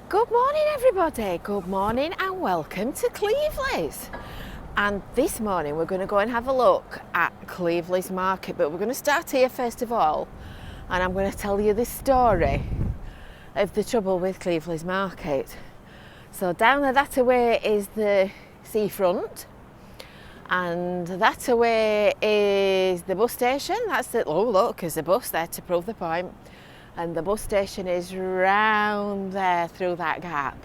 Good morning everybody, good morning and welcome to Cleveleys. And this morning we're going to go and have a look at Cleveleys market, but we're going to start here first of all, and I'm going to tell you the story of the trouble with Cleveleys market. So down there, that away is the seafront, and that away is the bus station. That's the, oh look, there's a bus there to prove the point. And the bus station is round there through that gap.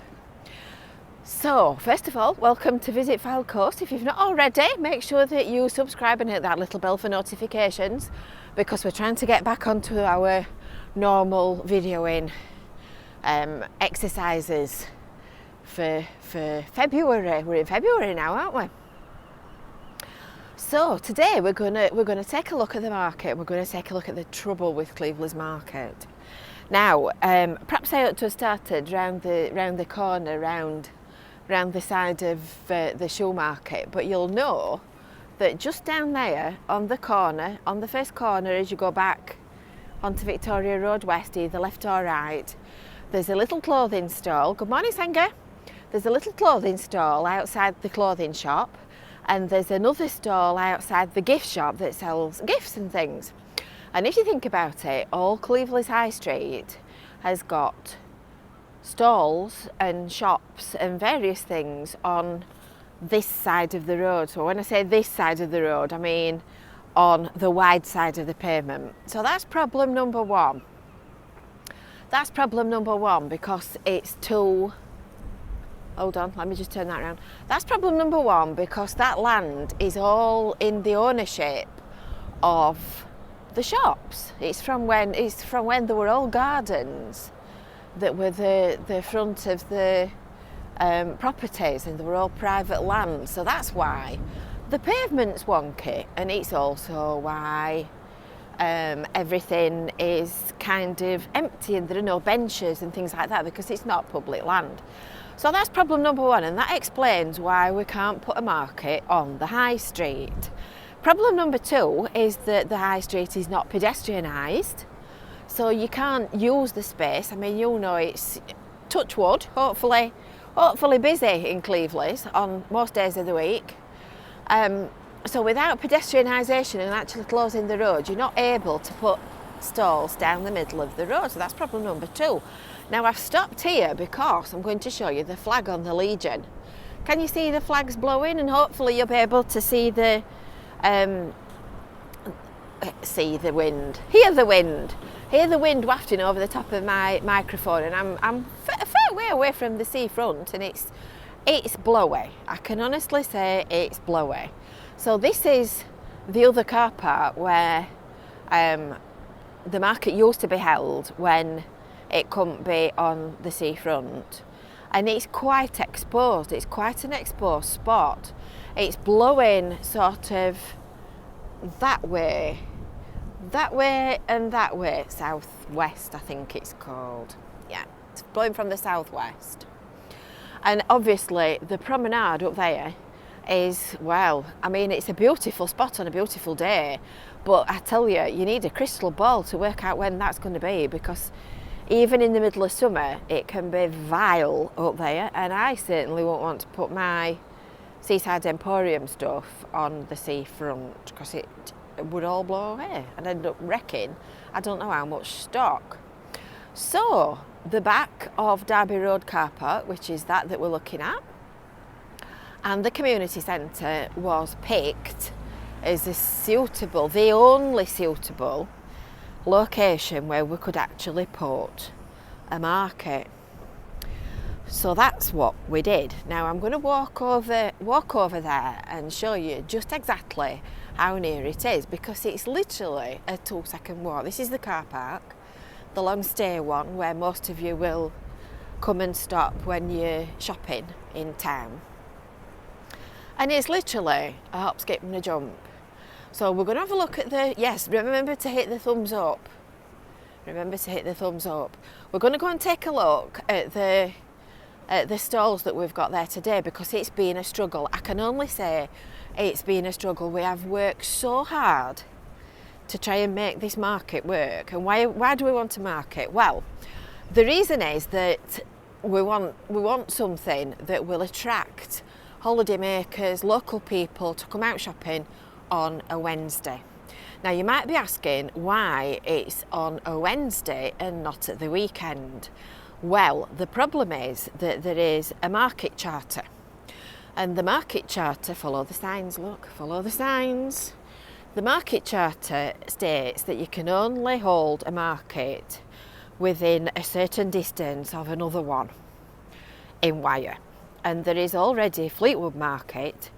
So first of all, welcome to Visit Fylde Coast. If you've not already, make sure that you subscribe and hit that little bell for notifications, because we're trying to get back onto our normal videoing exercises for February. We're in February now, aren't we? So today we're going to take a look at the market. We're going to take a look at the trouble with Cleveleys market. Now, perhaps I ought to have started round the corner, round the side of the shoe market. But you'll know that just down there on the corner, on the first corner as you go back onto Victoria Road West, either left or right, there's a little clothing stall. Good morning, Sanger. There's a little clothing stall outside the clothing shop. And there's another stall outside the gift shop that sells gifts and things. And if you think about it, all Cleveleys High Street has got stalls and shops and various things on this side of the road. So when I say this side of the road, I mean on the wide side of the pavement. So that's problem number one. That's problem number one, because it's too... Hold on, let me just turn that around. That's problem number one, because that land is all in the ownership of the shops. It's from when there were all gardens that were the front of the properties, and they were all private land. So that's why the pavement's wonky, and it's also why everything is kind of empty and there are no benches and things like that, because it's not public land. So that's problem number one, and that explains why we can't put a market on the high street. Problem number two is that the high street is not pedestrianised, so you can't use the space. I mean, you know, it's touch wood, hopefully busy in Cleveleys on most days of the week. So without pedestrianisation and actually closing the road, you're not able to put stalls down the middle of the road. So that's problem number two. Now I've stopped here because I'm going to show you the flag on the Legion. Can you see the flags blowing? And hopefully you'll be able to see the wind, hear the wind wafting over the top of my microphone. And I'm a fair way away from the seafront, and it's blowy. I can honestly say it's blowy. So this is the other car park where the market used to be held when it couldn't be on the seafront, and it's quite exposed. It's quite an exposed spot. It's blowing sort of that way and that way, southwest I think it's called. Yeah, it's blowing from the southwest. And obviously the promenade up there is, well, I mean, it's a beautiful spot on a beautiful day, but I tell you, you need a crystal ball to work out when that's going to be, because even in the middle of summer it can be vile up there, and I certainly won't want to put my SEASIDE Emporium stuff on the seafront, because it would all blow away and end up wrecking I don't know how much stock. So the back of Derby Road car park, which is that we're looking at, and the community centre was picked as the only suitable location where we could actually put a market. So that's what we did. Now I'm going to walk over there and show you just exactly how near it is, because it's literally a 2-second walk. This is the car park, the long stay one, where most of you will come and stop when you're shopping in town. And it's literally a hop, skip and a jump. So we're going to have a look at remember to hit the thumbs up. Remember to hit the thumbs up. We're going to go and take a look at the stalls that we've got there today, because it's been a struggle. I can only say it's been a struggle. We have worked so hard to try and make this market work. And why do we want to market? Well, the reason is that we want something that will attract holiday makers, local people to come out shopping on a Wednesday. Now you might be asking why it's on a Wednesday and not at the weekend. Well, the problem is that there is a market charter, and the market charter, follow the signs, look, follow the signs. The market charter states that you can only hold a market within a certain distance of another one in Wyre, and there is already Fleetwood Market,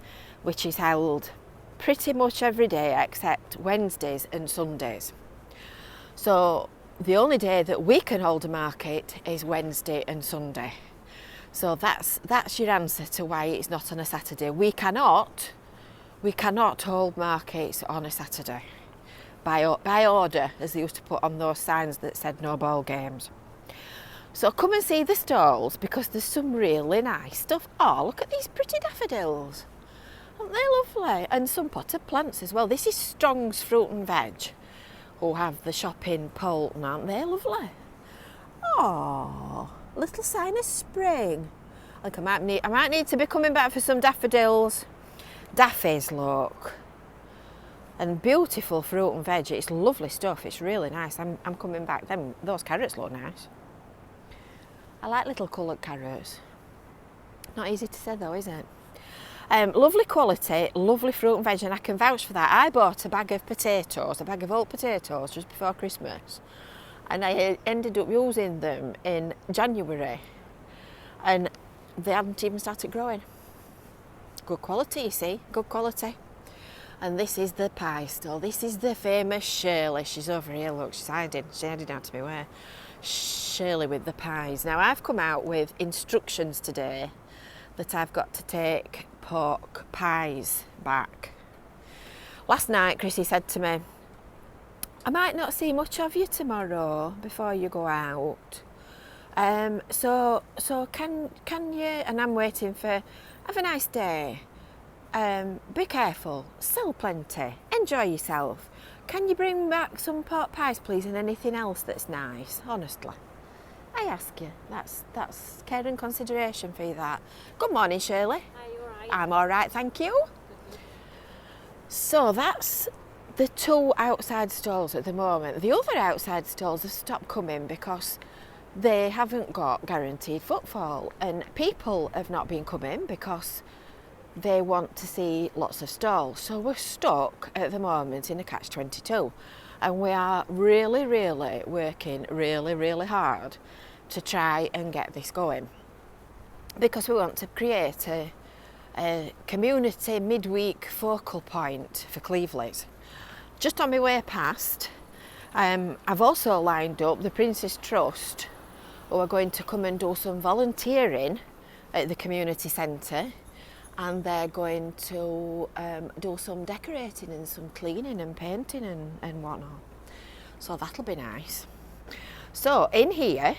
which is held pretty much every day except Wednesdays and Sundays. So the only day that we can hold a market is Wednesday and Sunday. So that's your answer to why it's not on a Saturday. We cannot hold markets on a Saturday by order, as they used to put on those signs that said no ball games. So come and see the stalls, because there's some really nice stuff. Oh, look at these pretty daffodils. Aren't they lovely? And some potted plants as well. This is Strong's Fruit and Veg, who have the shop in Poulton. Aren't they lovely? Oh, little sign of spring. Look, I might need to be coming back for some daffodils. Daffies, look. And beautiful fruit and veg. It's lovely stuff. It's really nice. I'm coming back. Those carrots look nice. I like little coloured carrots. Not easy to say though, is it? Lovely quality, lovely fruit and veg, and I can vouch for that. I bought a bag of potatoes, a bag of old potatoes just before Christmas, and I ended up using them in January, and they haven't even started growing. Good quality, you see, good quality. And this is the pie stall. This is the famous Shirley. She's over here, look, she's hiding. She headed out to be where? Shirley with the pies. Now I've come out with instructions today that I've got to take pork pies back. Last night Chrissy said to me, I might not see much of you tomorrow before you go out. So can you, and I'm waiting for, have a nice day. Be careful, sell plenty, enjoy yourself. Can you bring back some pork pies, please, and anything else that's nice? Honestly, I ask you. That's care and consideration for you, that. Good morning, Shirley. Are you alright? I'm all right, thank you. So that's the two outside stalls at the moment. The other outside stalls have stopped coming because they haven't got guaranteed footfall, and people have not been coming because they want to see lots of stalls. So we're stuck at the moment in a catch-22, and we are really working really hard to try and get this going, because we want to create a community midweek focal point for Cleveleys. Just on my way past, I've also lined up the Princess Trust, who are going to come and do some volunteering at the community centre, and they're going to do some decorating and some cleaning and painting and whatnot. So that'll be nice. So in here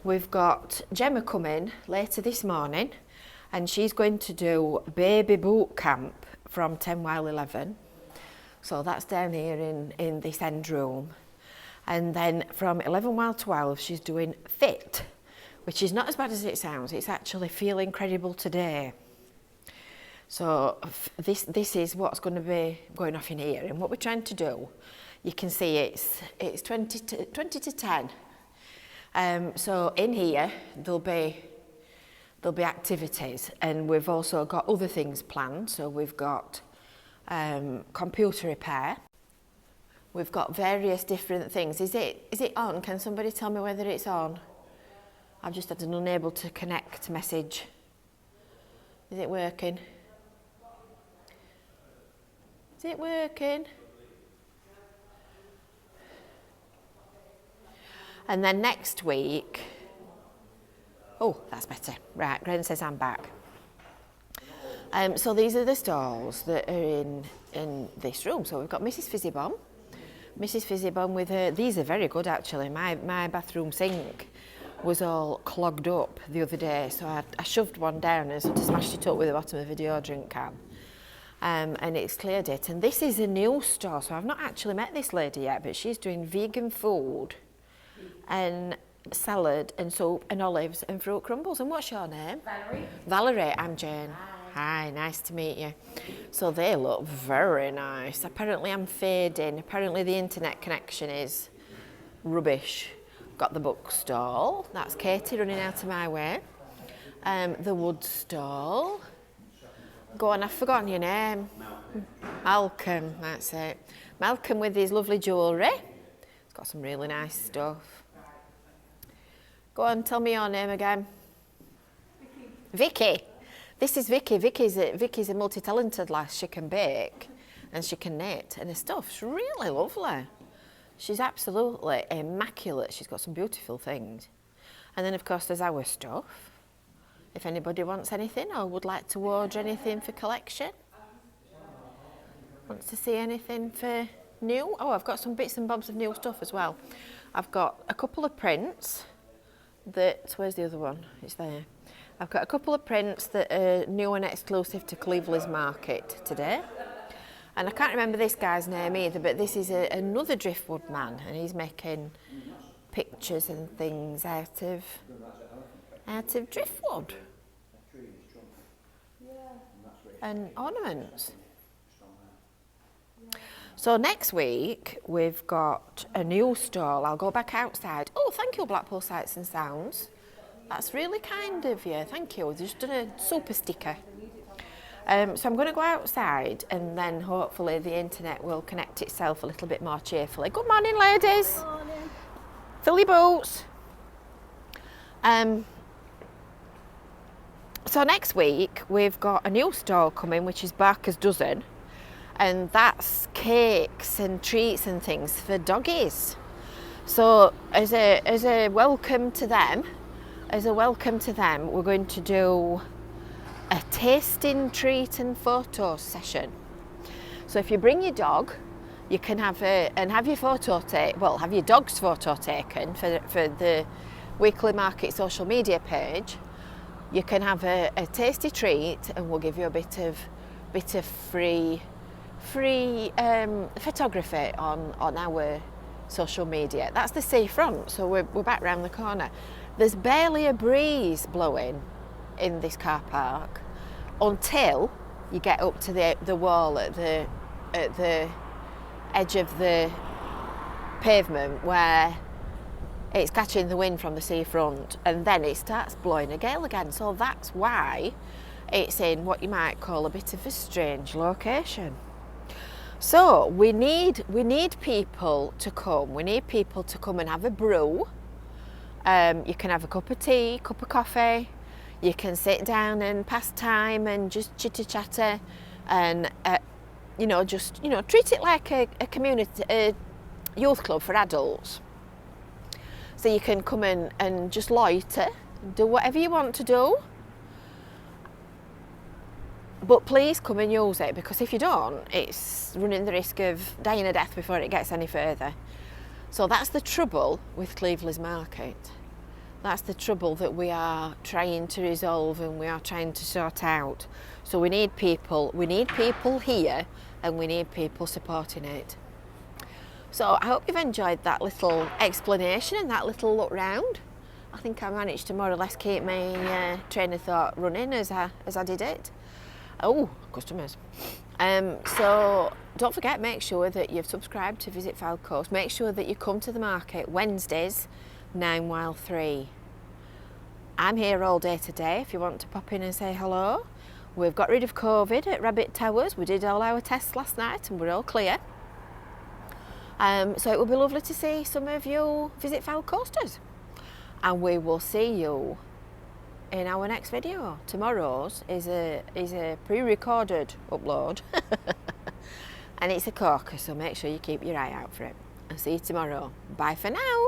we've got Gemma coming later this morning, and she's going to do baby boot camp from 10 while 11. So that's down here in this end room. And then from 11 while 12 she's doing fit, which is not as bad as it sounds. It's actually Feel Incredible Today. So this is what's going to be going off in here, and what we're trying to do, you can see it's 20 to 10. So in here there'll be activities, and we've also got other things planned. So we've got computer repair. We've got various different things. Is it on? Can somebody tell me whether it's on? I've just had an unable to connect message. Is it working? Is it working? And then next week, oh, that's better. Right, Gren says I'm back. So these are the stalls that are in this room. So we've got Mrs. Fizzybomb with her. These are very good actually. My bathroom sink was all clogged up the other day, so I shoved one down and sort of smashed it up with the bottom of a deodorant can, and it's cleared it. And this is a new store, so I've not actually met this lady yet, but she's doing vegan food, and salad and soup and olives and fruit crumbles. And what's your name? Valerie. Valerie, I'm Jane. Hi, nice to meet you. So they look very nice. Apparently I'm fading. Apparently the internet connection is rubbish. Got the bookstall. That's Katie running out of my way. The wood stall. Go on, I've forgotten your name. Malcolm, that's it. Malcolm with his lovely jewellery. He's got some really nice stuff. Go on, tell me your name again. Vicky. This is Vicky. Vicky's a multi-talented lass. She can bake and she can knit, and her stuff's really lovely. She's absolutely immaculate. She's got some beautiful things. And then, of course, there's our stuff. If anybody wants anything or would like to order anything for collection. Wants to see anything for new? Oh, I've got some bits and bobs of new stuff as well. I've got a couple of prints that, where's the other one? It's there. I've got a couple of prints that are new and exclusive to Cleveleys market today. And I can't remember this guy's name either, but this is another driftwood man, and he's making pictures and things out of driftwood and ornaments. So next week we've got a new stall. I'll go back outside. Oh, thank you, Blackpool Sights and Sounds. That's really kind of you. Thank you. We've just done a super sticker. So I'm going to go outside, and then hopefully the internet will connect itself a little bit more cheerfully. Good morning, ladies. Good morning. Fill your boots. So next week we've got a new stall coming, which is Barker's Dozen, and that's cakes and treats and things for doggies. So as a welcome to them, we're going to do a tasting, treat and photo session. So if you bring your dog, you can have your photo have your dog's photo taken for the weekly market social media page. You can have a tasty treat, and we'll give you a bit of free photography on our social media. That's the seafront, so we're back round the corner. There's barely a breeze blowing in this car park until you get up to the wall at the edge of the pavement where it's catching the wind from the seafront, and then it starts blowing a gale again. So that's why it's in what you might call a bit of a strange location. So we need people to come. We need people to come and have a brew. You can have a cup of tea, cup of coffee. You can sit down and pass time and just chitter-chatter, and treat it like a community, a youth club for adults. So you can come in and just loiter, do whatever you want to do. But please come and use it, because if you don't, it's running the risk of dying a death before it gets any further. So that's the trouble with Cleveleys Market. That's the trouble that we are trying to resolve and we are trying to sort out. So we need people here, and we need people supporting it. So I hope you've enjoyed that little explanation and that little look round. I think I managed to more or less keep my train of thought running as I did it. Oh, customers. So don't forget, make sure that you've subscribed to Visit Fylde Coast. Make sure that you come to the market Wednesdays, 9 while 3. I'm here all day today if you want to pop in and say hello. We've got rid of COVID at Rabbit Towers. We did all our tests last night and we're all clear. So it would be lovely to see some of you Visit Fylde Coasters. And we will see you in our next video. Tomorrow's is a pre-recorded upload. And it's a corker, so make sure you keep your eye out for it. I'll see you tomorrow. Bye for now.